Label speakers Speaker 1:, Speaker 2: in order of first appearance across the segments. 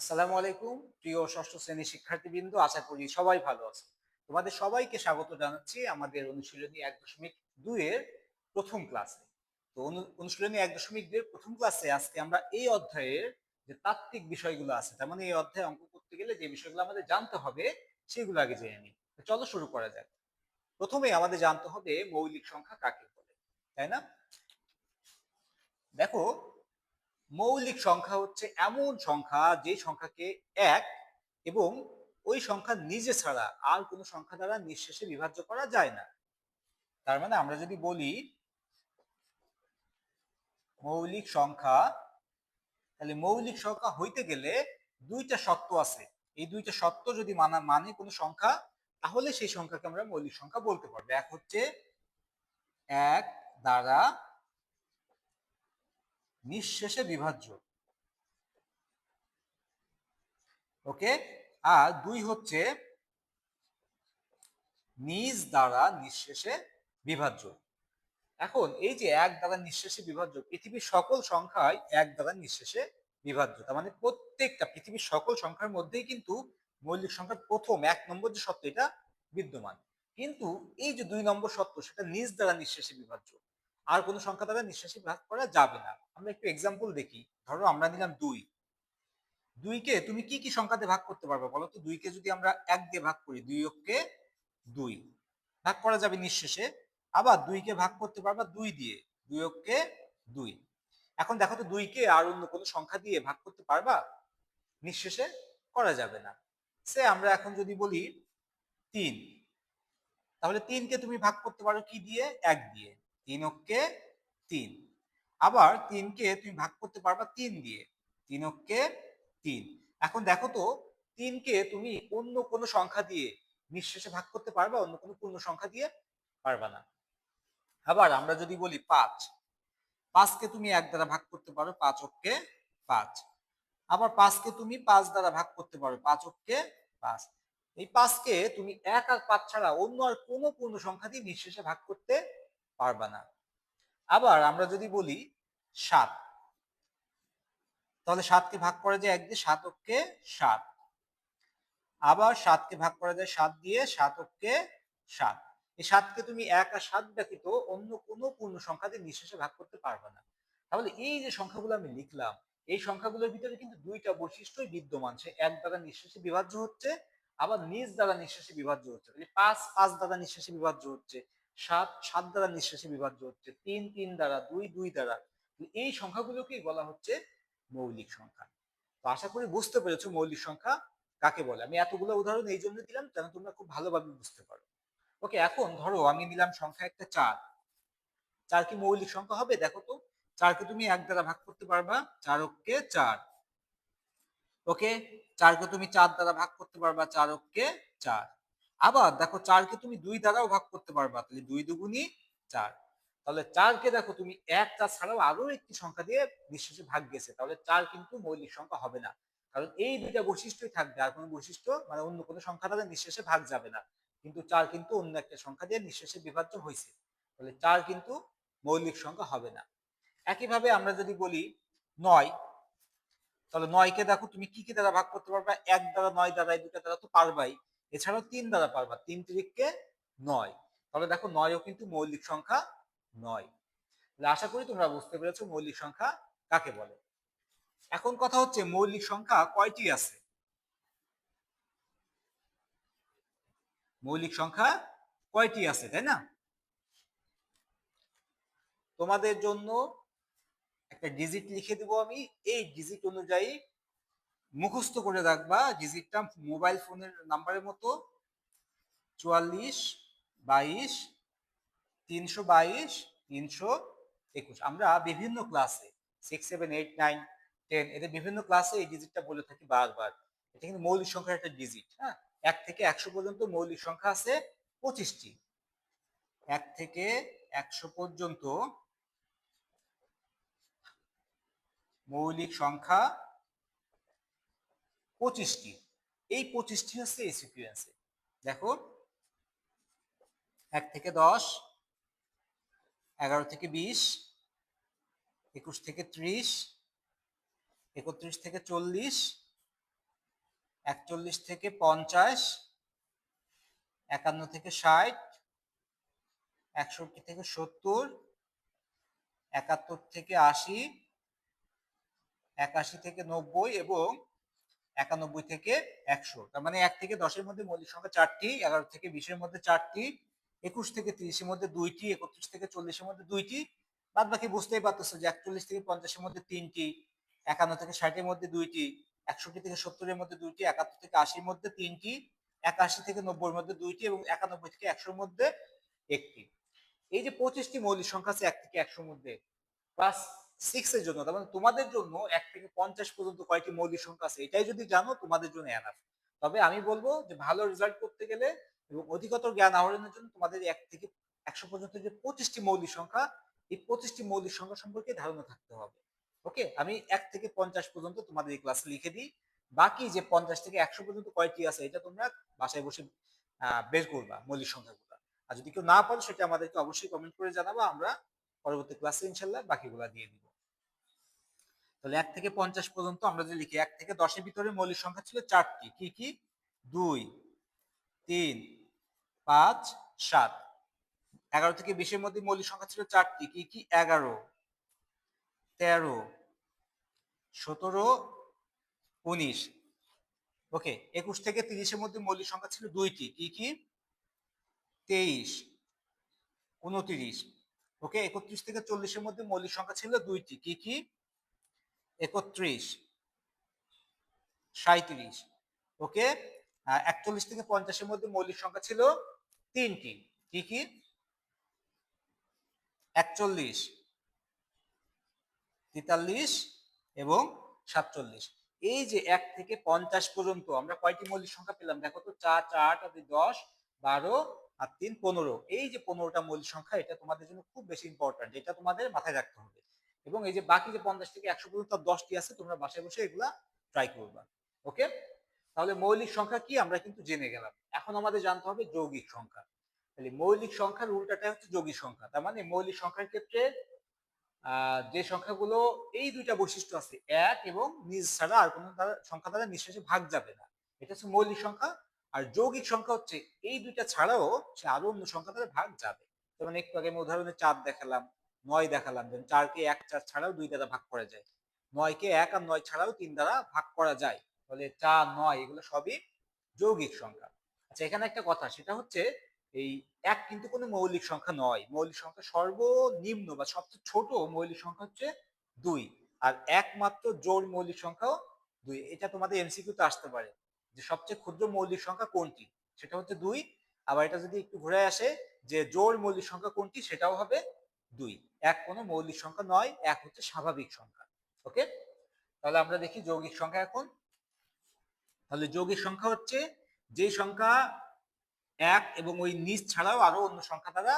Speaker 1: আসসালামু আলাইকুম প্রিয় ষষ্ঠ শ্রেণীর শিক্ষার্থীবৃন্দ, আশা করি সবাই ভালো আছে। তোমাদের সবাইকে স্বাগত জানাচ্ছি আমাদের অনুশীলনী 1.2 এর প্রথম ক্লাসে। তো অনুশীলনী 1.2 এর প্রথম ক্লাসে আজকে আমরা এই অধ্যায়ের যে তাত্ত্বিক বিষয়গুলো আছে, তার মানে এই অধ্যায়ে অঙ্ক করতে গেলে যে বিষয়গুলো আমাদের জানতে হবে সেগুলো আগে জেনে নিই। চলো শুরু করা যাক। প্রথমে আমাদের জানতে হবে মৌলিক সংখ্যা কাকে বলে, তাই না? দেখো, মৌলিক সংখ্যা হচ্ছে এমন সংখ্যা যে সংখ্যাকে এক এবং ওই সংখ্যা নিজে ছাড়া আর কোনো সংখ্যা দ্বারা নিঃশেষে বিভাজ্য করা যায় না। তার মানে আমরা যদি বলি মৌলিক সংখ্যা, তাহলে মৌলিক সংখ্যা হইতে গেলে দুইটা শর্ত আছে। এই দুইটা শর্ত যদি মানে কোনো সংখ্যা, তাহলে সেই সংখ্যাকে আমরা মৌলিক সংখ্যা বলতে পারবো। এক হচ্ছে এক দ্বারা নিঃশেষে বিভাজ্য, ওকে। আর দুই হচ্ছে নিজ দ্বারা নিঃশেষে বিভাজ্য। এখন এই যে এক দ্বারা নিঃশেষে বিভাজ্য, পৃথিবীর সকল সংখ্যাই এক দ্বারা নিঃশেষে বিভাজ্য। তার মানে প্রত্যেকটা পৃথিবীর সকল সংখ্যার মধ্যেই কিন্তু মৌলিক সংখ্যার প্রথম 1 নম্বর যে সত্য, এটা বিদ্যমান। কিন্তু এই যে 2 নম্বর সত্য, সেটা নিজ দ্বারা নিঃশেষে বিভাজ্য, আর কোনো সংখ্যা দ্বারা নিঃশেষে ভাগ করা যাবে না। আমরা একটু এক্সাম্পল দেখি। ধরো আমরা নিলাম 2। 2কে তুমি কি কি সংখ্যাতে ভাগ করতে পারবে বলো তো? 2কে যদি আমরা 1 দিয়ে ভাগ করি, 2 অক্ষে 2, ভাগ করা যাবে নিঃশেষে। আবার 2কে ভাগ করতে পারবা 2 দিয়ে, 2 অক্ষে 2। এখন দেখো তো, 2কে আর অন্য কোনো সংখ্যা দিয়ে ভাগ করতে পারবা? নিঃশেষে করা যাবে না। সে আমরা এখন যদি বলি 3, তাহলে 3কে তুমি ভাগ করতে পারো কি দিয়ে? 1 দিয়ে, 3 অক্ষে 3। আবার 3কে তুমি ভাগ করতে পারবা 3 দিয়ে, 3 অক্ষে 3। এখন দেখো তো, 3কে তুমি অন্য কোনো সংখ্যা দিয়ে নিঃশেষে ভাগ করতে পারবা? অন্য কোনো পূর্ণ সংখ্যা দিয়ে পারবা না। আবার আমরা যদি বলি 5, 5কে তুমি 1 দ্বারা ভাগ করতে পারো, 5 অক্ষে 5। আবার 5কে তুমি 5 দ্বারা ভাগ করতে পারো, 5 অক্ষে 5। এই 5কে তুমি 1 আর 5 ছাড়া অন্য আর কোনো পূর্ণ সংখ্যা দিয়ে নিঃশেষে ভাগ করতে পারবা না। আবার আমরা যদি বলি 7, তাহলে 7কে ভাগ করা যায় 1 দিয়ে, 7 অক্ষে 7। আবার 7কে ভাগ করা যায় 7 দিয়ে, 7 অক্ষে 7। এই 7কে তুমি 1 আর 7 ব্যতীত অন্য কোনো পূর্ণ সংখ্যা দিয়ে নিঃশেষে ভাগ করতে পারবে না। তাহলে এই যে সংখ্যাগুলো আমি লিখলাম, এই সংখ্যাগুলোর ভিতরে কিন্তু দুইটা বৈশিষ্ট্যই বিদ্যমান। সে এক দ্বারা নিঃশেষে বিভাজ্য হচ্ছে, আবার নিজ দ্বারা নিঃশেষে বিভাজ্য হচ্ছে। 5 5 দ্বারা নিঃশেষে বিভাজ্য হচ্ছে, 7 7 দ্বারা নিঃশেষে বিভাজ্য হচ্ছে, 3 3 দ্বারা, 2 2 দ্বারা। এই সংখ্যাগুলোকেই বলা হচ্ছে মৌলিক সংখ্যা। তো আশা করি বুঝতে পেরেছো মৌলিক সংখ্যা কাকে বলে। আমি এতগুলো উদাহরণ এই জন্য দিলাম যেন তোমরা খুব ভালোভাবে বুঝতে পারো। ওকে, এখন ধরো আমি নিলাম সংখ্যা একটা 4। 4 কি মৌলিক সংখ্যা হবে? দেখো তো, 4কে তুমি 1 দ্বারা ভাগ করতে পারবা, 4 অক্ষে 4। ওকে, 4কে তুমি 4 দ্বারা ভাগ করতে পারবা, 4 অক্ষে 4। আবার দেখো, 4কে তুমি 2 দ্বারাও ভাগ করতে পারবা, তাহলে 2 দুগুণী 4। তাহলে 4কে দেখো তুমি 1 4 ছাড়াও আরো একটি সংখ্যা দিয়ে নিঃশেষে ভাগ গেছে, তাহলে 4 কিন্তু মৌলিক সংখ্যা হবে না। কারণ এই দুইটা বৈশিষ্ট্যই থাকবে, আর কোনো বৈশিষ্ট্য মানে অন্য কোনো সংখ্যা দ্বারা নিঃশেষে ভাগ যাবে না। কিন্তু 4 কিন্তু অন্য একটা সংখ্যা দিয়ে নিঃশেষে বিভাজ্য হয়েছে, তাহলে 4 কিন্তু মৌলিক সংখ্যা হবে না। একইভাবে আমরা যদি বলি 9, তাহলে 9কে দেখো তুমি কি কি দ্বারা ভাগ করতে পারবা? 1 দ্বারা, 9 দ্বারা, এই দুটো দ্বারা তো পারবাই। এছাড়াও 3 দ্বারা পারবা, 3 তিরিককে 9। তাহলে দেখো 9ও কিন্তু মৌলিক সংখ্যা নয়। তাহলে আশা করি তোমরা বুঝতে পেরেছো মৌলিক সংখ্যা কাকে বলে। এখন কথা হচ্ছে মৌলিক সংখ্যা কয়টি আছে? মৌলিক সংখ্যা কয়টি আছে, তাই না? তোমাদের জন্য একটা ডিজিট লিখে দিব আমি, এই ডিজিট অনুযায়ী মুখস্থ করে রাখবা। ডিজিটটা মোবাইল ফোনের নাম্বারের মতো, 44 22 322 321। আমরা বিভিন্ন ক্লাসে 6 7 8 9 10 এদের বিভিন্ন ক্লাসে এই ডিজিটটা বলে থাকি বারবার। এটা কিন্তু মৌলিক সংখ্যার একটা ডিজিট। হ্যাঁ, 1 থেকে 100 পর্যন্ত মৌলিক সংখ্যা আছে 25টি। 1 থেকে 100 পর্যন্ত মৌলিক সংখ্যা 25টি। এই 25টি হচ্ছে এই সিকুয়েন্সে। দেখো, 1 থেকে 10, 11 থেকে 20, 21 থেকে 30, 31 থেকে 40, 41 থেকে 50, 51 থেকে 60, 61 থেকে 70, 71 থেকে 80, 81 থেকে 90 এবং 91 থেকে 100। তার মানে 1 থেকে 10-এর মধ্যে মৌলিক সংখ্যা 4টি, 11 থেকে 20-এর মধ্যে 4টি, 21 থেকে 30-এর মধ্যে 2টি, 31 থেকে 40-এর মধ্যে 2টি। বাদ বাকি বুঝতেই পারতেছো যে 41 থেকে 50-এর মধ্যে 3টি, 51 থেকে 60-এর মধ্যে 2টি, 61 থেকে 70-এর মধ্যে 2টি, 71 থেকে 80-এর মধ্যে 3টি, 81 থেকে 90-এর মধ্যে 2টি এবং 91 থেকে 100-এর মধ্যে 1টি। এই যে 25টি মৌলিক সংখ্যা আছে 1 থেকে 100-এর মধ্যে, ক্লাস 6 এর জন্য, তার মানে তোমাদের জন্য 1 থেকে 50 পর্যন্ত কয়টি মৌলিক সংখ্যা আছে এটাই যদি জানো তোমাদের জন্য এনাফ। তবে আমি বলবো যে ভালো রেজাল্ট করতে গেলে এবং অধিকতর জ্ঞান আহরণের জন্য তোমাদের 1 থেকে 100 পর্যন্ত যে 25টি মৌলিক সংখ্যা, এই 25টি মৌলিক সংখ্যা সম্পর্কে ধারণা থাকতে হবে। ওকে, আমি 1 থেকে 50 পর্যন্ত তোমাদের এই ক্লাসে লিখে দিই, বাকি যে 50 থেকে 100 পর্যন্ত কয়টি আছে এটা তোমরা বাসায় বসে বের করবা মৌলিক সংখ্যাগুলো। আর যদি কেউ না পারো সেটা আমাদেরকে অবশ্যই কমেন্ট করে জানাবো, আমরা পরবর্তী ক্লাসে ইনশাল্লাহ বাকিগুলা দিয়ে দিব। তাহলে 1 থেকে 50 পর্যন্ত আমরা যদি লিখি, 1 থেকে 10-এর ভিতরে মৌলিক সংখ্যা ছিল 4টি, কি কি? 2, 3, 5, 7। 11 থেকে 20-এর মধ্যে মৌলিক সংখ্যা ছিল 4টি, কি কি? 11, 13, 17, 19। ওকে, 21 থেকে 30-এর মধ্যে মৌলিক সংখ্যা ছিল 2টি, কি কি? 23, 29। ওকে, 31 থেকে 40-এর মধ্যে মৌলিক সংখ্যা ছিল 2টি, কি কি? 31, 37। ওকে, 41 থেকে 50-এর মধ্যে মৌলিক সংখ্যা ছিল 3টি, কি কি? 41, 43 এবং 47। এই যে 1 থেকে 50 পর্যন্ত আমরা কয়টি মৌলিক সংখ্যা পেলাম দেখো তো? 4, 4, 8, 10, 12 আর 3, 15। এই যে 15টা মৌলিক সংখ্যা, এটা তোমাদের জন্য খুব বেশি ইম্পর্টেন্ট, এটা তোমাদের মাথায় রাখতে হবে। এবং এই যে বাকি যে 50 থেকে 100 পর্যন্ত 10টি আছে, তোমরা বাসায় বসে এগুলা ট্রাই করবা। ওকে, তাহলে মৌলিক সংখ্যা কি আমরা কিন্তু জেনে গেলাম। এখন আমাদের জানতে হবে যৌগিক সংখ্যা। তাহলে মৌলিক সংখ্যার উল্টাটা হচ্ছে যৌগিক সংখ্যা। তার মানে মৌলিক সংখ্যার ক্ষেত্রে যে সংখ্যাগুলো এই দুইটা বৈশিষ্ট্য আছে, 1 এবং নিজ ছাড়া আর কোনো সংখ্যা দ্বারা নিঃশেষে ভাগ যাবে না, এটা হচ্ছে মৌলিক সংখ্যা। আর যৌগিক সংখ্যা হচ্ছে এই দুইটা ছাড়াও সে আরো অন্য সংখ্যা দ্বারা ভাগ যাবে। যেমন একটু আগে আমি উদাহরণে 4 দেখালাম, 9 দেখালাম, যেমন 4-কে 1, 4 ছাড়াও 2 দ্বারা ভাগ করা যায়, 9-কে 1 আর 9 ছাড়াও 3 দ্বারা ভাগ করা যায়। তাহলে 4, 9 এগুলো সবই যৌগিক সংখ্যা। আচ্ছা, এখানে একটা কথা, সেটা হচ্ছে এই 1 কিন্তু কোনো মৌলিক সংখ্যা নয়। মৌলিক সংখ্যা সর্বনিম্ন বা সবচেয়ে ছোট মৌলিক সংখ্যা হচ্ছে 2, আর একমাত্র জোড় মৌলিক সংখ্যাও 2। এটা তোমাদের এমসিকিউতে আসতে পারে যে সবচেয়ে ক্ষুদ্র মৌলিক সংখ্যা কোনটি, সেটা হচ্ছে 2। আবার এটা যদি একটু ঘুরে আসে যে জোড় মৌলিক সংখ্যা কোনটি, সেটাও হবে 2। 1 কোনো মৌলিক সংখ্যা নয়, 1 হচ্ছে স্বাভাবিক সংখ্যা। ওকে, তাহলে আমরা দেখি যৌগিক সংখ্যা এখন। তাহলে যৌগিক সংখ্যা হচ্ছে যে সংখ্যা 1 এবং ওই নিজ ছাড়াও আরো অন্য সংখ্যা দ্বারা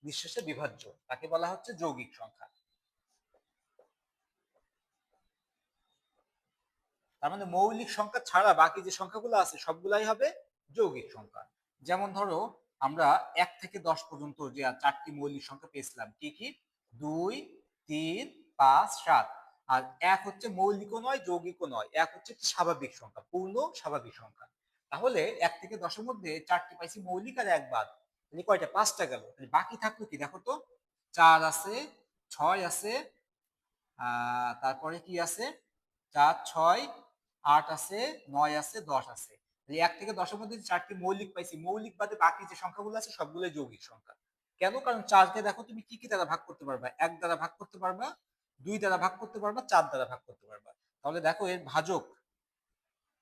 Speaker 1: নিঃশেষে বিভাজ্য, তাকে বলা হচ্ছে যৌগিক সংখ্যা। তার মানে মৌলিক সংখ্যা ছাড়া বাকি যে সংখ্যাগুলো আছে সবগুলাই হবে যৌগিক সংখ্যা। যেমন ধরো আমরা 1 থেকে 10 পর্যন্ত যে 4টি মৌলিক সংখ্যা পেয়েছিলাম, কি কি? 2, 3, 5, 7। আর 1 হচ্ছে মৌলিকও নয়, যৌগিকও নয়, 1 হচ্ছে একটি স্বাভাবিক সংখ্যা, পূর্ণ স্বাভাবিক সংখ্যা। তাহলে 1 থেকে 10-এর মধ্যে 4টি পাইছি মৌলিক আর 1 বাদ, তাহলে কয়টা? 5টা গেল। বাকি থাকলো কি দেখো তো? 4 আছে, 6 আছে, তারপরে কি আছে? 4, 6, 8 আছে, 9 আছে, 10 আছে। 1 থেকে 10-এর মধ্যে 4টি মৌলিক পাইছি, মৌলিক বাদে বাকি যে সংখ্যাগুলো আছে সবগুলোই যৌগিক সংখ্যা। কেন? কারণ 4-কে দেখো তুমি কি কি দ্বারা ভাগ করতে পারবা? 1 দ্বারা ভাগ করতে পারবা, 2 দ্বারা ভাগ করতে পারবা, 4 দ্বারা ভাগ করতে পারবা। তাহলে দেখো এর ভাজক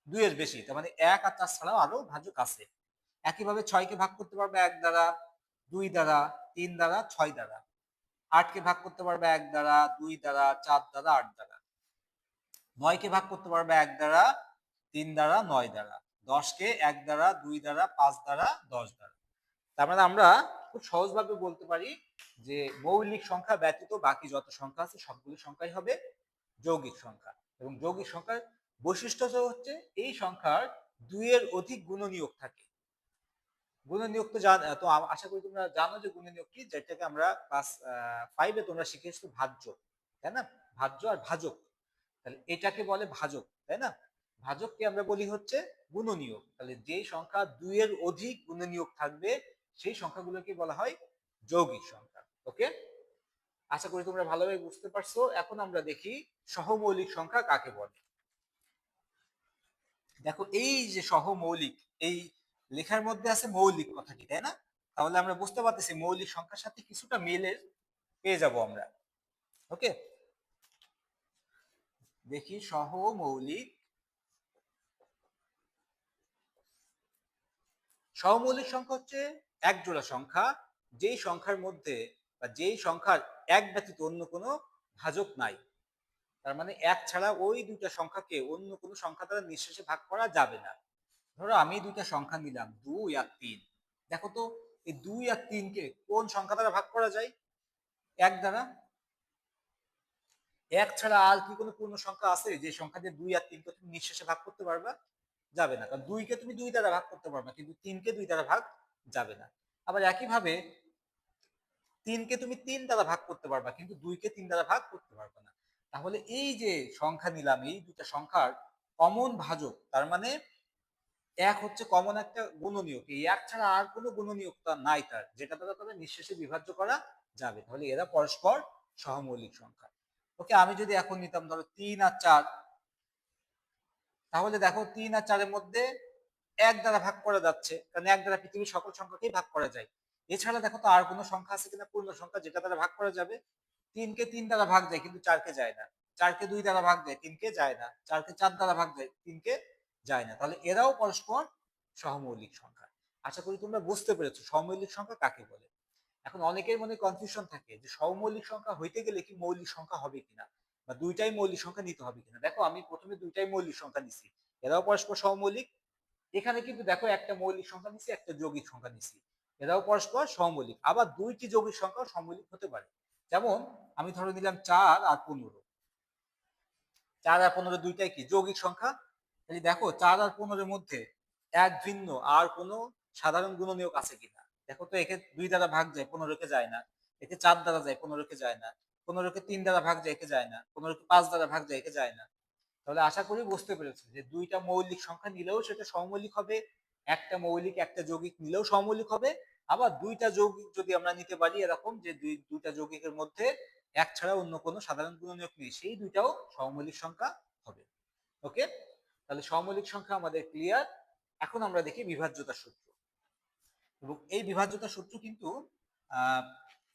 Speaker 1: 2 এর বেশি, তার মানে 1 আর 4 ছাড়াও আরো ভাজক আছে। একইভাবে 6-কে ভাগ করতে পারবা 1 দ্বারা, 2 দ্বারা, 3 দ্বারা, 6 দ্বারা। 8-কে ভাগ করতে পারবা 1 দ্বারা, 2 দ্বারা, 4 দ্বারা, 8 দ্বারা। 9-কে ভাগ করতে পারবে 1 দ্বারা, 3 দ্বারা, 9 দ্বারা। 10-কে 1 দ্বারা, 2 দ্বারা, 5 দ্বারা, 10 দ্বারা। তার মানে আমরা খুব সহজভাবে বলতে পারি যে মৌলিক সংখ্যা ব্যতীত বাকি যত সংখ্যা আছে সবগুলো সংখ্যাই হবে যৌগিক সংখ্যা। এবং যৌগিক সংখ্যার বৈশিষ্ট্য হচ্ছে এই সংখ্যার 2 এর অধিক গুণনীয়ক থাকে। গুণনীয়ক তো তো আশা করি তোমরা জানো যে গুণনীয়ক কি, যেটাকে আমরা ক্লাস 5-এ তোমরা শিখেছো ভাজ্য, তাই না? ভাজ্য আর ভাজক, তাহলে এটাকে বলে ভাজক, তাই না? ভাজককে আমরা বলি হচ্ছে গুণনীয়ক। তাহলে যে সংখ্যা 2 এর অধিক গুণনীয়ক থাকবে সেই সংখ্যাগুলোকে বলা হয় যৌগিক সংখ্যা। ওকে, আশা করি তোমরা ভালোভাবে বুঝতে পারছো। এখন আমরা দেখি সহমৌলিক সংখ্যা কাকে বলে। দেখো এই যে সহমৌলিক, এই লেখার মধ্যে আছে মৌলিক কথাটি, তাই না? তাহলে আমরা বুঝতে পারতেছি মৌলিক সংখ্যার সাথে কিছুটা মিলের পেয়ে যাব আমরা। ওকে, দেখি সহমৌলিক। সহমৌলিক সংখ্যা হচ্ছে এক জোড়া সংখ্যা যেই সংখ্যার মধ্যে বা যেই সংখ্যার এক ব্যতীত অন্য কোনো ভাজক নাই। তার মানে এক ছাড়া ওই দুইটা সংখ্যাকে অন্য কোনো সংখ্যা দ্বারা নিঃশেষে ভাগ করা যাবে না। ধরো আমি দুইটা সংখ্যা নিলাম 2 আর 3। দেখো তো এই 2 আর 3 কে কোন সংখ্যা দ্বারা ভাগ করা যায়? এক দ্বারা। এক ছাড়া আর কি কোনো পূর্ণ সংখ্যা আছে যে সংখ্যা দিয়ে 2 আর 3 কে তুমি নিঃশেষে ভাগ করতে পারবা? যাবে না, কারণ 2 কে তুমি 2 দ্বারা ভাগ করতে পারবা, কিন্তু 3 কে 2 দ্বারা ভাগ যাবে না। আবার একইভাবে 3 কে তুমি 3 দ্বারা ভাগ করতে পারবা, কিন্তু 2 কে 3 দ্বারা ভাগ করতে পারবা না। তাহলে এই যে সংখ্যা নিলাম, এই দুটা সংখ্যার কমন ভাজক, তার মানে এক হচ্ছে কমন একটা গুণনীয়ক, এই এক ছাড়া আর কোনো গুণনীয়ক নাই তার, যেটা দ্বারা তাদের নিঃশেষে বিভাজ্য করা যাবে। তাহলে এরা পরস্পর সহমৌলিক সংখ্যা। ওকে, আমি যদি এখন নিতাম ধরো 3 আর 4, তাহলে দেখো 3 আর 4 এর মধ্যে এক দ্বারা ভাগ করা যাচ্ছে, কারণ এক দ্বারা পৃথিবীর সকল সংখ্যাকেই ভাগ করা যায়। এছাড়া দেখো তো আর কোনো সংখ্যা আছে কিনা পূর্ণ সংখ্যা যেটা দ্বারা ভাগ করা যাবে? 3 কে 3 দ্বারা ভাগ যায় কিন্তু 4 কে যায় না। 4 কে 2 দ্বারা ভাগ যায়, 3 কে যায় না। 4 কে 4 দ্বারা ভাগ যায়, 3 কে যায় না। তাহলে এরাও পরস্পর সহমৌলিক সংখ্যা। আশা করি তোমরা বুঝতে পেরেছো সহমৌলিক সংখ্যা কাকে বলে। এখন অনেকের মনে কনফিউশন থাকে যে সহমৌলিক সংখ্যা হইতে গেলে কি মৌলিক সংখ্যা হবে কিনা, বা দুইটাই মৌলিক সংখ্যা নিতে হবে কিনা। দেখো আমি প্রথমে দুইটাই মৌলিক সংখ্যা নিছি, এরাও পরস্পর সহমৌলিক। এখানে কিন্তু দেখো একটা মৌলিক সংখ্যা নিছি, একটা যৌগিক সংখ্যা নিছি, এরাও পরস্পর সহমৌলিক। আবার দুইটি যৌগিক সংখ্যাও সহমৌলিক হতে পারে। যেমন আমি ধরে নিলাম 4 আর 15। 4 আর 15 দুইটাই কি যৌগিক সংখ্যা। তাহলে দেখো 4 আর 15 এর মধ্যে এক ভিন্ন আর কোনো সাধারণ গুণনীয়ক আছে কিনা। দেখো তো একে 2 দ্বারা ভাগ যায়, 15 কে যায় না। একে 4 দ্বারা যায়, 15 কে যায় না। 15 কে 3 দ্বারা ভাগ যায়, একে যায় না। 15 কে 5 দ্বারা ভাগ যায়, একে যায় না। তাহলে আশা করি বুঝতে পেরেছো যে দুইটা মৌলিক সংখ্যা নিলেও সেটা সমমৌলিক হবে, একটা মৌলিক একটা যৌগিক নিলেও সমমৌলিক হবে। আবার দুইটা যৌগিক যদি আমরা নিতে পারি এরকম যে দুইটা যৌগিকের মধ্যে এক ছাড়া অন্য কোনো সাধারণ গুণনীয়ক নেই, সেই দুইটাও সমমৌলিক সংখ্যা হবে। ওকে, তাহলে সমমৌলিক সংখ্যা আমাদের ক্লিয়ার। এখন আমরা দেখি বিভাজ্যতা সূত্র। এবং এই বিভাজ্যতা সূত্র কিন্তু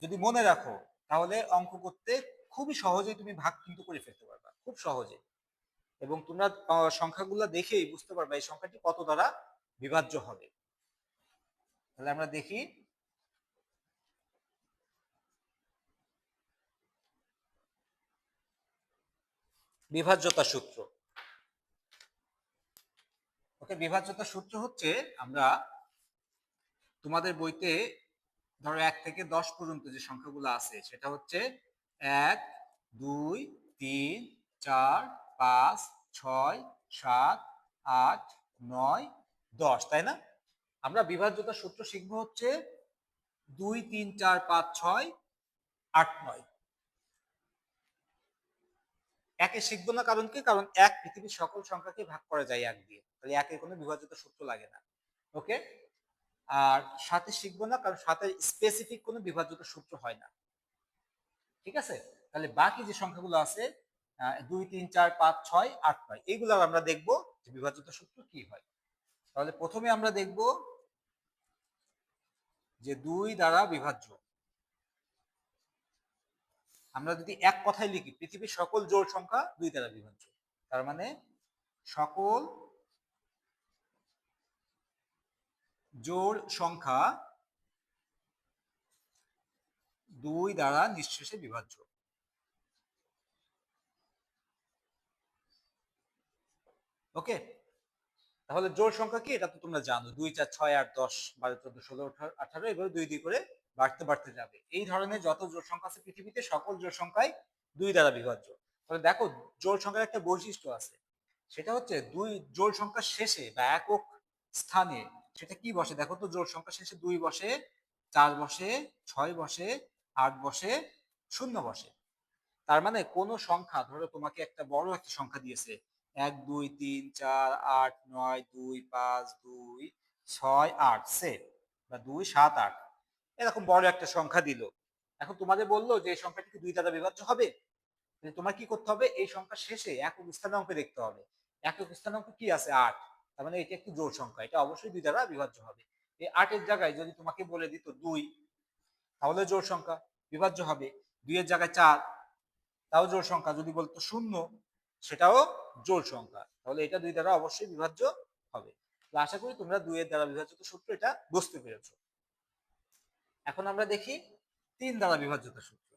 Speaker 1: যদি মনে রাখো তাহলে অঙ্ক করতে খুবই সহজেই তুমি ভাগ কিন্তু করে ফেলতে পারবা, খুব সহজে। এবং তোমরা সংখ্যাগুলো দেখেই বুঝতে পারবে এই সংখ্যাটি কত দ্বারা বিভাজ্য হবে। তাহলে আমরা দেখি বিভাজ্যতা সূত্র। ওকে, বিভাজ্যতা সূত্র হচ্ছে, আমরা তোমাদের বইতে ধরো 1 থেকে 10 পর্যন্ত যে সংখ্যাগুলো আছে সেটা হচ্ছে 1, 2, 3, 4, 5, 6, 7, 8, 9, 10, তাই না? আমরা বিভাজ্যতা সূত্র শিখবো হচ্ছে 2, 3, 4, 5, 6, 8, 9। একে শিখবো না, কারণ কি? কারণ এক পৃথিবীর সকল সংখ্যাকে ভাগ করা যায় এক দিয়ে, তাহলে একের কোনো বিভাজ্যতা সূত্র লাগে না। ওকে, আর সাথে শিখবো না কারণ সাথে স্পেসিফিক কোনো বিভাজ্যতা সূত্র হয় না। ঠিক আছে, তাহলে বাকি যে সংখ্যাগুলো আছে 2, 3, 4, 5, 6, 8, 9 এইগুলো আমরা দেখবো যে বিভাজ্যতা সূত্র কি হয়। তাহলে প্রথমে আমরা দেখবো যে 2 দ্বারা বিভাজ্য। আমরা যদি এক কথায় লিখি পৃথিবীর সকল জোড় সংখ্যা 2 দ্বারা বিভাজ্য, তার মানে সকল জোড় সংখ্যা 2 দ্বারা নিঃশেষে বিভাজ্য। ওকে, তাহলে জোড় সংখ্যা কি এটা তো তোমরা জানো, 2, 4, 6, 8, 10, 12, 14, 16, 18 এভাবে 2 2 করে বাড়তে বাড়তে যাবে। এই ধরনের যত জোড় সংখ্যা আছে পৃথিবীতে সকল জোড় সংখ্যাই 2 দ্বারা বিভাজ্য। তাহলে দেখো জোড় সংখ্যার একটা বৈশিষ্ট্য আছে, সেটা হচ্ছে দুই জোড় সংখ্যার শেষে বা একক স্থানে সেটা কি বসে। দেখো তো জোড় সংখ্যার শেষে 2 বসে, 4 বসে, 6 বসে, 8 বসে, 0 বসে। তার মানে কোন সংখ্যা, ধরো তোমাকে একটা বড় একটা সংখ্যা দিয়েছে 1 2 3 4 8 9 2 5 2 6 8 সে বা 2 7 8 এরকম বড় একটা সংখ্যা দিল। এখন তোমাদের বললো যে এই সংখ্যাটি কি 2 দ্বারা বিভাজ্য হবে। তোমার কি করতে হবে, এই সংখ্যার শেষে একক স্থানাঙ্ক দেখতে হবে। একক স্থানাঙ্ক কি আছে 8, তার মানে এটা একটি জোড় সংখ্যা, এটা অবশ্যই 2 দ্বারা বিভাজ্য হবে। এই 8 এর জায়গায় যদি তোমাকে বলে দিত 2, তাহলে জোড় সংখ্যা বিভাজ্য হবে। 2 এর জায়গায় 4, তাও জোড় সংখ্যা। যদি বলতো 0, সেটাও জোড় সংখ্যা, তাহলে এটা 2 দ্বারা অবশ্যই বিভাজ্য হবে। আশা করি তোমরা 2 এর দ্বারা বিভাজ্যতা সূত্র এটা বুঝতে পেরেছো। এখন আমরা দেখি 3 দ্বারা বিভাজ্যতা সূত্র।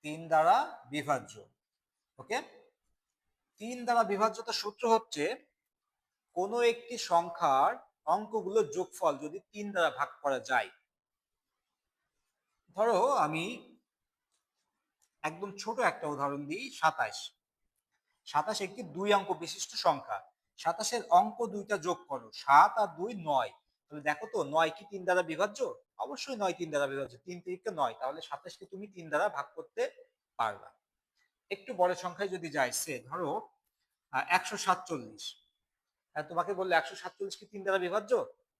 Speaker 1: 3 দ্বারা বিভাজ্য, ওকে। 3 দ্বারা বিভাজ্যতা সূত্র হচ্ছে কোনো একটি সংখ্যার অঙ্কগুলোর যোগফল যদি 3 দ্বারা ভাগ করা যায়। ধরো আমি একদম ছোট একটা উদাহরণ দিই, 27। 27 একটি 2 অঙ্ক বিশিষ্ট সংখ্যা। 27 এর অঙ্ক দুইটা যোগ করো, 7 আর 2 9। তাহলে দেখো তো 9 কি 3 দ্বারা বিভাজ্য? অবশ্যই 9 3 দ্বারা বিভাজ্য। 3 3 9, তাহলে 27 কে তুমি 3 দ্বারা ভাগ করতে পারবা। একটু বড় সংখ্যায় যদি যাই, সে ধরো 147। তোমাকে বললে 147 কি 3 দ্বারা বিভাজ্য?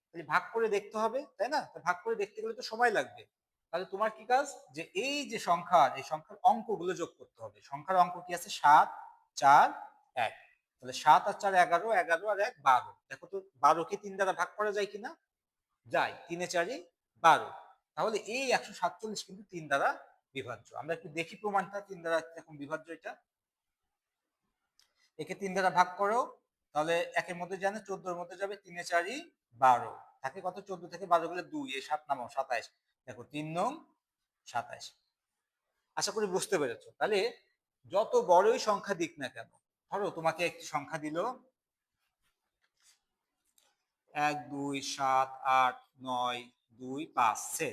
Speaker 1: তাহলে ভাগ করে দেখতে হবে, তাই না? ভাগ করে দেখতে গেলে তো সময় লাগবে। তাহলে তোমার কি কাজ, যে এই যে সংখ্যার, এই সংখ্যার অঙ্কগুলো যোগ করতে হবে। সংখ্যার অঙ্ক কি আছে? 7 4 1। তাহলে 7 আর 4 11, 11 আর 1 12। দেখো তো 12 কে 3 দ্বারা ভাগ করা যায় কিনা? যায়। 3 এ 4 12। তাহলে এই 147 কিন্তু 3 দ্বারা বিভাজ্য। আমরা একটু দেখি প্রমাণটা 3 দ্বারা কিরকম বিভাজ্য এটা। একে 3 দ্বারা ভাগ করো, তাহলে 1 এর মধ্যে জানে, 14 এর মধ্যে যাবে, 3 এ 4 12 থাকে কত? 14 থেকে 12 গেলে 2, এই 7 নামাও 27। দেখো 3 নং 27। আশা করি বুঝতে পেরেছো। তাহলে যত বড়ই সংখ্যা দিক না কেন, ধরো তোমাকে একটি সংখ্যা দিল 1 2 7 8 9 2 5 সে,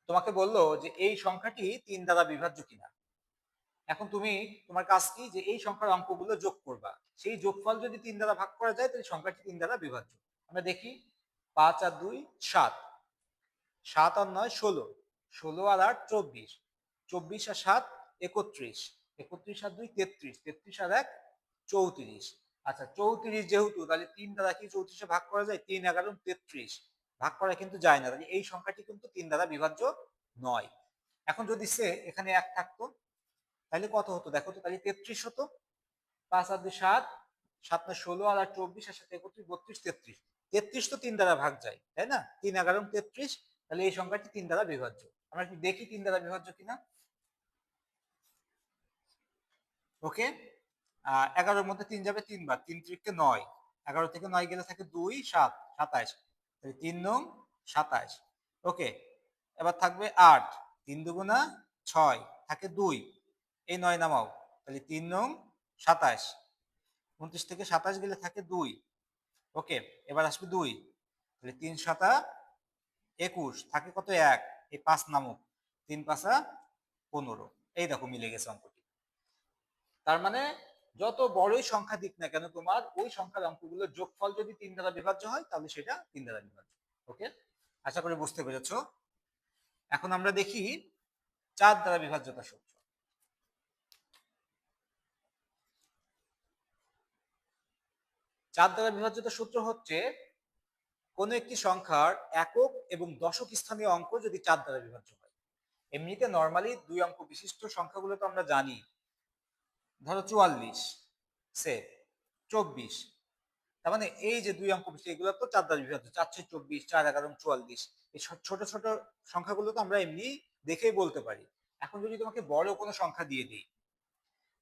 Speaker 1: তোমাকে বললো যে এই সংখ্যাটি 3 দ্বারা বিভাজ্য কিনা। এখন তুমি, তোমার কাজ কি, যে এই সংখ্যার অঙ্কগুলো যোগ করবা। সেই যোগফল যদি 3 দ্বারা ভাগ করা যায়, তাহলে সংখ্যাটি 3 দ্বারা বিভাজ্য। আমরা দেখি, 5 আর 2 7, 7 আর 9 16, 16 আর 8 24, 24 আর 7 31, 31 আর 2 33, 33 আর 1 34। আচ্ছা 34 যেহেতু, তাহলে 3 দ্বারা কি 34 ভাগ করা যায়? 3 11 33 ভাগ করা কিন্তু যায় না, তাহলে এই সংখ্যাটি কিন্তু 3 দ্বারা বিভাজ্য নয়। এখন যদি সে এখানে 1 থাকতো, তাহলে কত হতো দেখো তো? তাহলে 33 হতো। 5 আর 2 7, 7 না 16 আর 24 আর 7 31 32 33। 33 তো 3 দ্বারা ভাগ যায়, তাই না? 3 11 33, তাহলে এই সংখ্যাটি 3 দ্বারা বিভাজ্য। আমরা কি দেখি 3 দ্বারা বিভাজ্য কিনা। ওকে, 11 এর মধ্যে 3 যাবে 3 বার, 3 3 9, 11 থেকে 9 গেলে থাকে 2 7 27, তাহলে 3 নং 27। ওকে, এবার থাকবে 8, 3 দুগুণা 6 থাকে 2, এই 9 নামাও, তাহলে 3 নং 27। 29 থেকে 27 গেলে থাকে 2। ওকে, এবার আসবে 2, তাহলে 3 7 21 থাকে কত? 1, এই 5 নামক, 3 5 15। এই দেখো মিলে গেছে অঙ্কটি। তার মানে যত বড়ই সংখ্যা দিক না কেন, তোমার ওই সংখ্যার অঙ্কগুলোর যোগফল যদি 3 দ্বারা বিভাজ্য হয়, তাহলে সেটা 3 দ্বারা বিভাজ্য। ওকে, আশা করি বুঝতে পেরেছো। এখন আমরা দেখি 4 দ্বারা বিভাজ্যতা সূত্র। 4 দ্বারা বিভাজ্যতা সূত্র হচ্ছে কোন একটি সংখ্যার একক এবং দশক স্থানীয় অঙ্ক যদি 4 দ্বারা বিভাজ্য হয়। এমনিতে নরমালি 2 অঙ্ক বিশিষ্ট সংখ্যাগুলো তো আমরা জানি। ধরো 44 সে 24, তার মানে এই যে 2 অঙ্ক বিশিষ্ট, এগুলো তো 4 দ্বারা বিভাজ্য। 4 6 24, 4 11 44। এই ছোট ছোট সংখ্যাগুলো তো আমরা এমনি দেখেই বলতে পারি। এখন যদি তোমাকে বড় কোনো সংখ্যা দিয়ে দিই,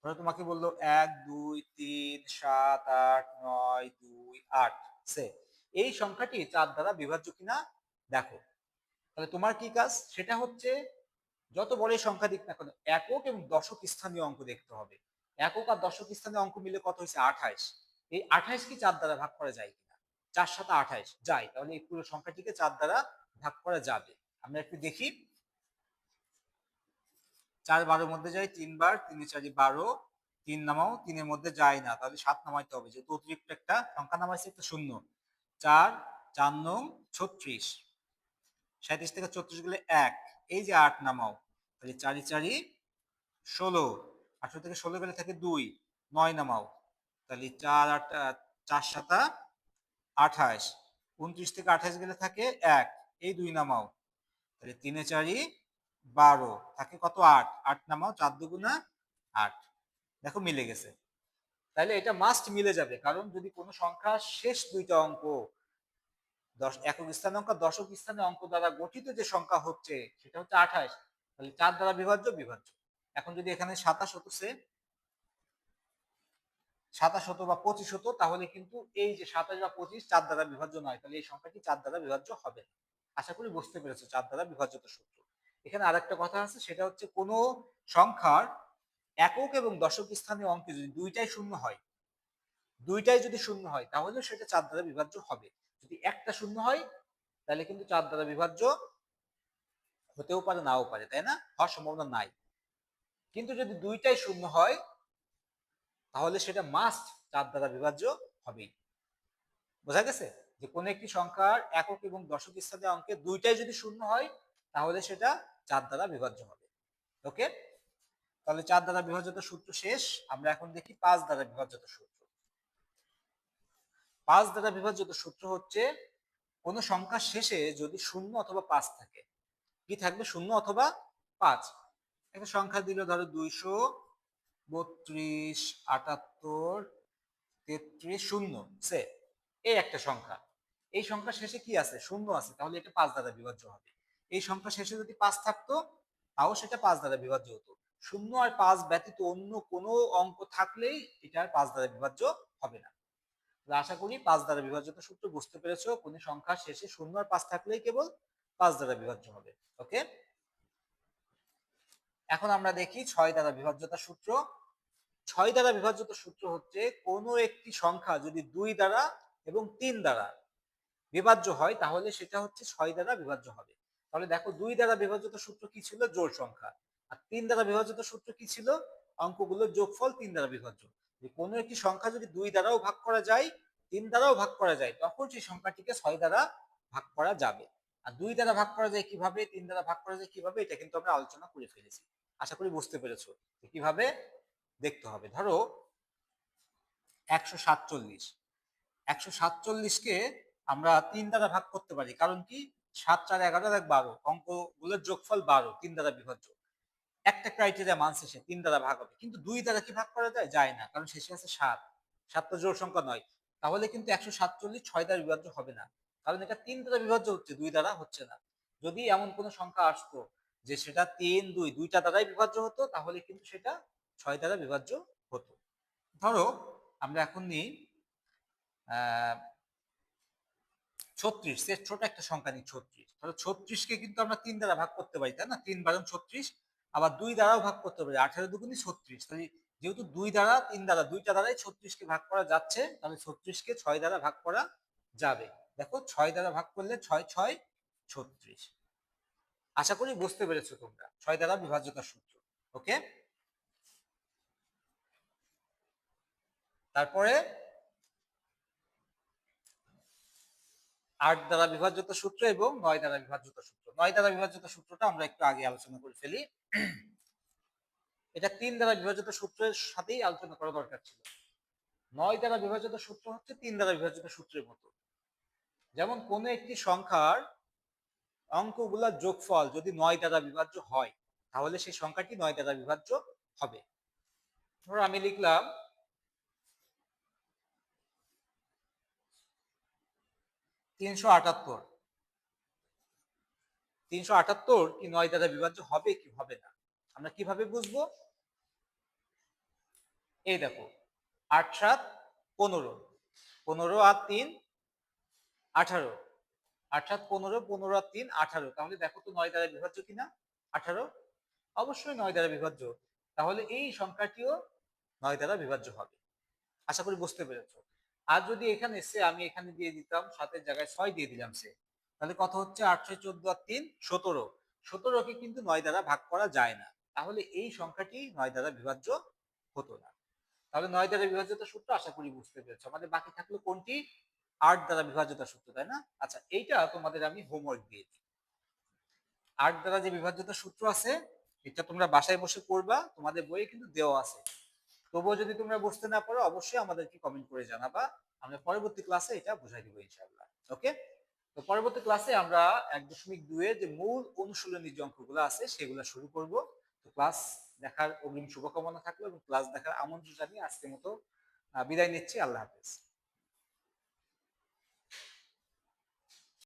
Speaker 1: ধরো তোমাকে বললো 1 2 3 7 8 9 2 8 সে, এই সংখ্যাটি 4 দ্বারা বিভাজ্য কিনা দেখো। তাহলে তোমার কি কাজ, সেটা হচ্ছে যত বড় সংখ্যা দিক না কেন, একক এবং দশক স্থানীয় অঙ্ক দেখতে হবে। একক আর দশক স্থানীয় অঙ্ক মিলে কত হয়েছে? 28। এই 28 কি 4 দ্বারা ভাগ করা যায় কিনা? 4 7 28 যায়, তাহলে এই পুরো সংখ্যাটিকে 4 দ্বারা ভাগ করা যাবে। আমরা একটু দেখি, 4 12 মধ্যে যায় 3 বার, 3 4 12, 3 নামাও, 3 এর মধ্যে যায় না, তাহলে 7 নামাইতে হবে, যেহেতু অতিরিক্ত একটা সংখ্যা নামাইছে, একটা শূন্য। 4 4 নং 36, 37 থেকে 34 গেলে 1, এই যে 8 নামাও, তাহলে 4 4 16, 18 থেকে 16 গেলে থাকে 2, 9 নামাও, তাহলে 4 8 4 7 28, 29 থেকে 28 গেলে থাকে 1, এই 2 নামাও, তাহলে 3 4 12, থাকে কত 8, 8 নামাও, 4 দুগুণা 8। দেখো মিলে গেছে। তাহলে এটা মাস্ট মিলে যাবে, কারণ যদি কোনো সংখ্যা শেষ দুইটা অঙ্ক একক স্থানে অঙ্ক দশক স্থানে অঙ্ক দ্বারা গঠিত যে সংখ্যা হচ্ছে সেটা হচ্ছে 28, তাহলে 4 দ্বারা বিভাজ্য বিভাজ্য। এখন যদি এখানে 27 হতো 27 হতো বা 25 হতো, তাহলে কিন্তু এই যে 27 বা 25 4 দ্বারা বিভাজ্য নয়, তাহলে এই সংখ্যাটি 4 দ্বারা বিভাজ্য হবে। আশা করি বুঝতে পেরেছো 4 দ্বারা বিভাজ্যতা সূত্র। এখানে আরেকটা কথা আছে, সেটা হচ্ছে কোনো সংখ্যার একক এবং দশক স্থানীয় অঙ্কে যদি দুইটাই শূন্য হয়, তাহলে সেটা 4 দ্বারা বিভাজ্য হবে। যদি একটা শূন্য হয় তাহলে কিন্তু 4 দ্বারা বিভাজ্য হতেও পারে, নাও পারে, তাই না? হওয়ার সম্ভাবনা নাই। কিন্তু যদি দুইটাই শূন্য হয় তাহলে সেটা মাস্ট 4 দ্বারা বিভাজ্য হবেই। বোঝা গেছে যে কোন একটি সংখ্যার একক এবং দশক স্থানীয় অঙ্কে দুইটাই যদি শূন্য হয় তাহলে সেটা 4 দ্বারা বিভাজ্য হবে। ওকে, তাহলে 4 দ্বারা বিভাজ্যতা সূত্র শেষ। আমরা এখন দেখি 5 দ্বারা বিভাজ্যতা সূত্র। 5 দ্বারা বিভাজ্যতা সূত্র হচ্ছে কোন সংখ্যার শেষে যদি 0 অথবা 5 থাকে। কি থাকবে? 0 অথবা 5। একটা সংখ্যা দিল, ধরো 232 78 33 0 সে, এই একটা সংখ্যা। এই সংখ্যা শেষে কি আছে? 0 আছে, তাহলে এটা 5 দ্বারা বিভাজ্য হবে। এই সংখ্যা শেষে যদি 5 থাকতো তাও সেটা 5 দ্বারা বিভাজ্য হতো। 0 আর 5 ব্যতীত অন্য কোনো অঙ্ক থাকলেই এটা আর 5 দ্বারা বিভাজ্য হবে না। আশা করি 5 দ্বারা বিভাজ্যতা সূত্র বুঝতে পেরেছো। কোন সংখ্যার শেষে 0 আর 5 থাকলেই কেবল 5 দ্বারা বিভাজ্য হবে। ওকে, এখন আমরা দেখি 6 দ্বারা বিভাজ্যতা সূত্র। 6 দ্বারা বিভাজ্যতা সূত্র হচ্ছে কোনো একটি সংখ্যা যদি 2 দ্বারা এবং 3 দ্বারা বিভাজ্য হয় তাহলে সেটা হচ্ছে 6 দ্বারা বিভাজ্য হবে। তাহলে দেখো 2 দ্বারা বিভাজ্যতা সূত্র কি ছিল? জোড় সংখ্যা। আর 3 দ্বারা বিভাজ্যতা সূত্র কি ছিল? অঙ্কগুলোর যোগফল 3 দ্বারা বিভাজ্য। যে কোনো একটি সংখ্যা যদি 2 দ্বারাও ভাগ করা যায়, 3 দ্বারাও ভাগ করা যায়, তখন সেই সংখ্যাটিকে 6 দ্বারা ভাগ করা যাবে। আর 2 দ্বারা ভাগ করা যায় কিভাবে, 3 দ্বারা ভাগ করা যায় কিভাবে, এটা কিন্তু আমরা আলোচনা করে ফেলেছি। আশা করি বুঝতে পেরেছো কিভাবে দেখতে হবে। ধরো 147, 147কে আমরা 3 দ্বারা ভাগ করতে পারি, কারণ কি 7 4 11 আর 12 অঙ্কগুলোর যোগফল 12, 3 দ্বারা বিভাজ্য। একটা ক্রাইটেরিয়া মানছে সে 3 দ্বারা ভাগ হবে, কিন্তু 2 দ্বারা কি ভাগ করা যায়? যায় না, কারণ শেষে আছে 7, 7 তো জোড় সংখ্যা নয়। তাহলে কিন্তু 147 6 দ্বারা বিভাজ্য হবে না, কারণ এটা 3 দ্বারা বিভাজ্য হচ্ছে, 2 দ্বারা হচ্ছে না। যদি এমন কোনো সংখ্যা আসতো যে সেটা 3 2 দুইটা দ্বারাই বিভাজ্য হতো, তাহলে কিন্তু সেটা 6 দ্বারা বিভাজ্য হতো। ধরো আমরা এখন নিই 36, এর ছোট একটা সংখ্যা নিই 36। তাহলে 36কে কিন্তু আমরা 3 দ্বারা ভাগ করতে পারি, তাই না? 3 বারং 36। আবার 2 দ্বারাও ভাগ করতে পারি, 18 দুগুণী 36। তাহলে যেহেতু 2 দ্বারা 3 দ্বারা দুইটা দ্বারাই 36কে ভাগ করা যাচ্ছে, তাহলে 36কে 6 দ্বারা ভাগ করা যাবে। দেখো 6 দ্বারা ভাগ করলে 6 6 36। আশা করি বুঝতে পেরেছো তোমরা 6 দ্বারা বিভাজ্যতার সূত্র। ওকে, তারপরে 8 দ্বারা বিভাজ্যতা সূত্র এবং 9 দ্বারা বিভাজ্যতা সূত্র। 9 দ্বারা বিভাজ্যতা সূত্রটা আমরা একটু আগে আলোচনা করে ফেলি। এটা 3 দ্বারা বিভাজ্যতা সূত্রের সাথেই আলোচনা করা দরকার ছিল। 9 দ্বারা বিভাজ্যতা সূত্র হচ্ছে 3 দ্বারা বিভাজ্যতা সূত্রের মতো। যেমন কোন একটি সংখ্যার অঙ্কগুলোর যোগফল যদি 9 দ্বারা বিভাজ্য হয়, তাহলে সেই সংখ্যাটি 9 দ্বারা বিভাজ্য হবে। ধরো আমি লিখলাম 378। 378 কি 9 দ্বারা বিভাজ্য হবে কি হবে না, আমরা কিভাবে বুঝবো? এই দেখো 8 7 15, 15 আর 3 18, 8 7 15, 15 আর 3 18। তাহলে দেখো তো 9 দ্বারা বিভাজ্য কিনা? 18 অবশ্যই 9 দ্বারা বিভাজ্য। তাহলে এই সংখ্যাটিও 9 দ্বারা বিভাজ্য হবে। আশা করি বুঝতে পেরেছো। আর যদি এখানে সে আমি এখানে দিয়ে দিতাম 7 এর জায়গায় 6 দিয়ে দিলাম সে, তাহলে কত হচ্ছে? 8 6 14 আর 3 17। 17কে কিন্তু 9 দ্বারা ভাগ করা যায় না, তাহলে এই সংখ্যাটি 9 দ্বারা বিভাজ্য হতো না। তাহলে 9 দ্বারা বিভাজ্যতার সূত্র আশা করি বুঝতে পেরেছো। আমাদের বাকি থাকলো কোনটি? 8 দ্বারা বিভাজ্যতার সূত্র, তাই না? আচ্ছা, এইটা তোমাদের আমি হোমওয়ার্ক দিয়েছি। 8 দ্বারা যে বিভাজ্যতার সূত্র আছে এটা তোমরা বাসায় বসে করবা, তোমাদের বইয়ে কিন্তু দেওয়া আছে। তবুও যদি তোমরা বুঝতে না পারো অবশ্যই আমাদেরকে কমেন্ট করে জানাবা, আমরা পরবর্তী ক্লাসে এটা বুঝাই দিব ইনশাআল্লাহ। ওকে, তো পরবর্তী ক্লাসে আমরা 1.2 এর যে মূল অনুশীলনী যে অঙ্কগুলো আছে সেগুলো শুরু করব। তো ক্লাস দেখার অগ্রিম শুভকামনা থাকলো এবং ক্লাস দেখার আমন্ত্রণ জানিয়ে আজকের মতো বিদায় নিচ্ছি। আল্লাহ হাফেজ।